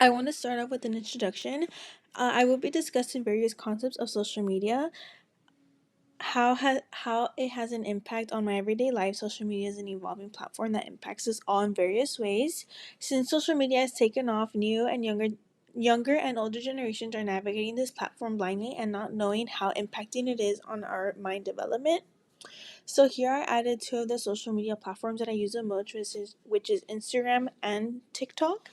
I want to start off with an introduction. I will be discussing various concepts of social media, how it has an impact on my everyday life. Social media is an evolving platform that impacts us all in various ways. Since social media has taken off, new and younger and older generations are navigating this platform blindly and not knowing how impacting it is on our mind development. So here I added two of the social media platforms that I use the most, which is Instagram and TikTok.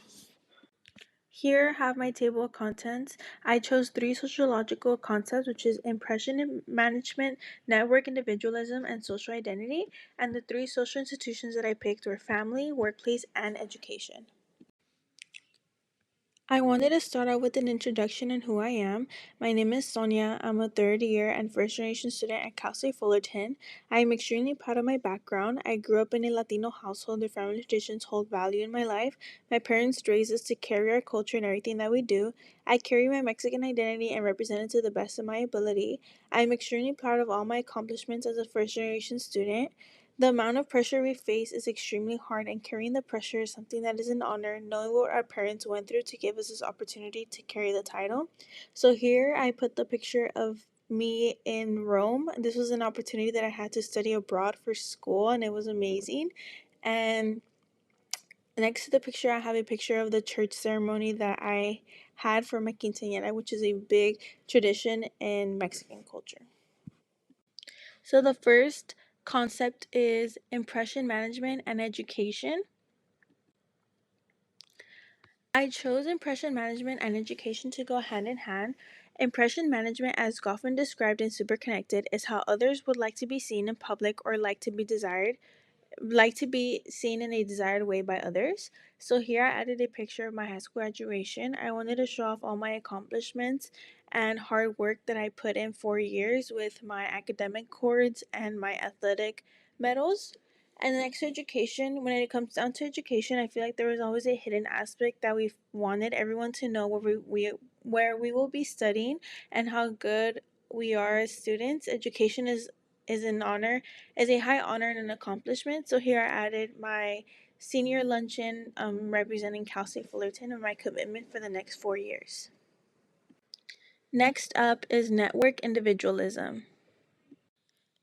Here I have my table of contents. I chose three sociological concepts, which is impression management, network individualism, and social identity. And the three social institutions that I picked were family, workplace, and education. I wanted to start out with an introduction on who I am. My name is Sonia. I'm a third year and first generation student at Cal State Fullerton. I am extremely proud of my background. I grew up in a Latino household where family traditions hold value in my life. My parents raised us to carry our culture in everything that we do. I carry my Mexican identity and represent it to the best of my ability. I am extremely proud of all my accomplishments as a first generation student. The amount of pressure we face is extremely hard, and carrying the pressure is something that is an honor, knowing what our parents went through to give us this opportunity to carry the title. So, here I put the picture of me in Rome. This was an opportunity that I had to study abroad for school, and it was amazing. And next to the picture, I have a picture of the church ceremony that I had for my quinceañera, which is a big tradition in Mexican culture. So the first concept is impression management and education. I chose impression management and education to go hand in hand. Impression management, as Goffman described in Superconnected, is how others would like to be seen in public or like to be seen in a desired way by others. So here I added a picture of my high school graduation. I wanted to show off all my accomplishments and hard work that I put in 4 years with my academic cords and my athletic medals. And next to education, when it comes down to education, I feel like there was always a hidden aspect that we wanted everyone to know where we will be studying and how good we are as students. Education is an honor is a high honor and an accomplishment. So here I added my senior luncheon representing Cal State Fullerton and my commitment for the next 4 years. Next up is network individualism.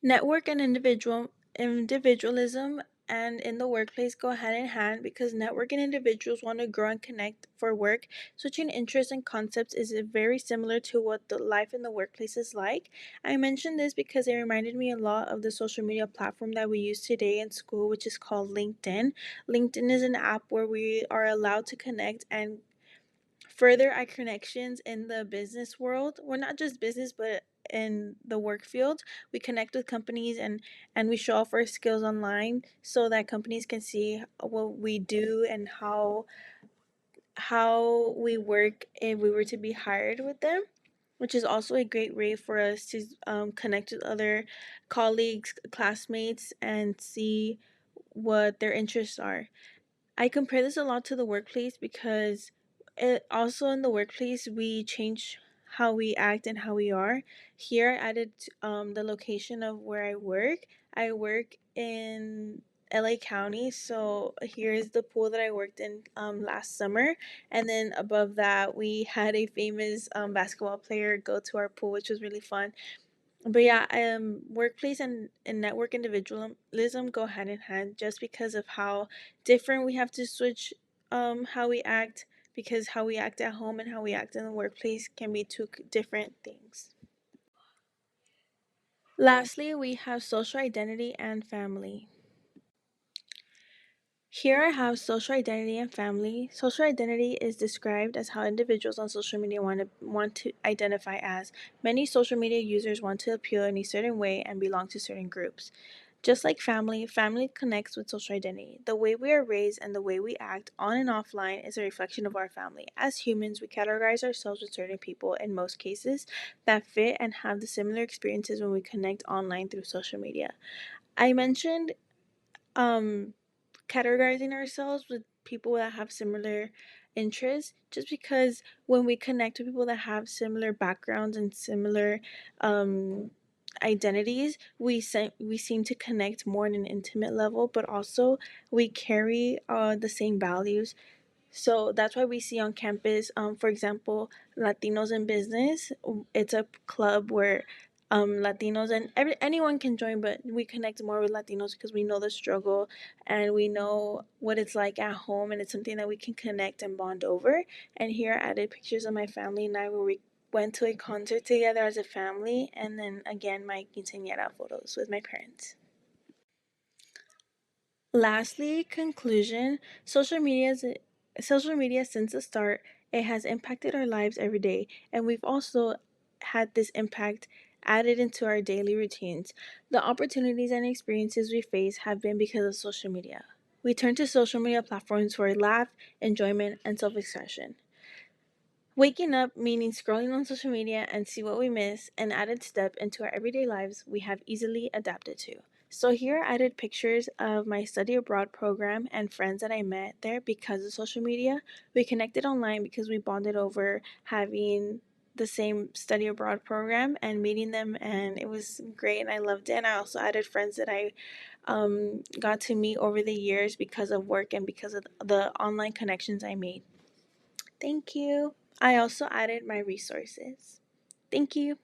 Network and individualism and in the workplace go hand in hand because networking individuals want to grow and connect for work. Switching interests and concepts is very similar to what the life in the workplace is like. I mentioned this because it reminded me a lot of the social media platform that we use today in school, which is called LinkedIn. LinkedIn is an app where we are allowed to connect and further our connections in the business world. We're not just business, but in the work field. We connect with companies and we show off our skills online so that companies can see what we do and how we work if we were to be hired with them, which is also a great way for us to connect with other colleagues, classmates, and see what their interests are. I compare this a lot to the workplace because it also in the workplace we change how we act and how we are. Here I added the location of where I work. I work in LA County, so here's the pool that I worked in last summer, and then above that we had a famous basketball player go to our pool, which was really fun. But yeah, workplace and network individualism go hand in hand just because of how different we have to switch how we act, because how we act at home and how we act in the workplace can be two different things. Lastly, we have social identity and family. Here I have social identity and family. Social identity is described as how individuals on social media want to identify as. Many social media users want to appear in a certain way and belong to certain groups. Just like family, family connects with social identity. The way we are raised and the way we act on and offline is a reflection of our family. As humans, we categorize ourselves with certain people in most cases that fit and have the similar experiences when we connect online through social media. I mentioned um categorizing ourselves with people that have similar interests just because when we connect with people that have similar backgrounds and similar um identities, we seem to connect more on an intimate level, but also we carry the same values. So that's why we see on campus, for example, Latinos in Business. It's a club where Latinos and anyone can join, but we connect more with Latinos because we know the struggle and we know what it's like at home, and it's something that we can connect and bond over. And here I added pictures of my family and I where we went to a concert together as a family, and then again my quinceañera photos with my parents. Lastly, conclusion, social media since the start, it has impacted our lives every day, and we've also had this impact added into our daily routines. The opportunities and experiences we face have been because of social media. We turn to social media platforms for laugh, enjoyment, and self-expression. Waking up meaning scrolling on social media and see what we miss, an added step into our everyday lives we have easily adapted to. So here I added pictures of my study abroad program and friends that I met there because of social media. We connected online because we bonded over having the same study abroad program and meeting them, and it was great and I loved it. And I also added friends that I got to meet over the years because of work and because of the online connections I made. Thank you. I also added my resources. Thank you.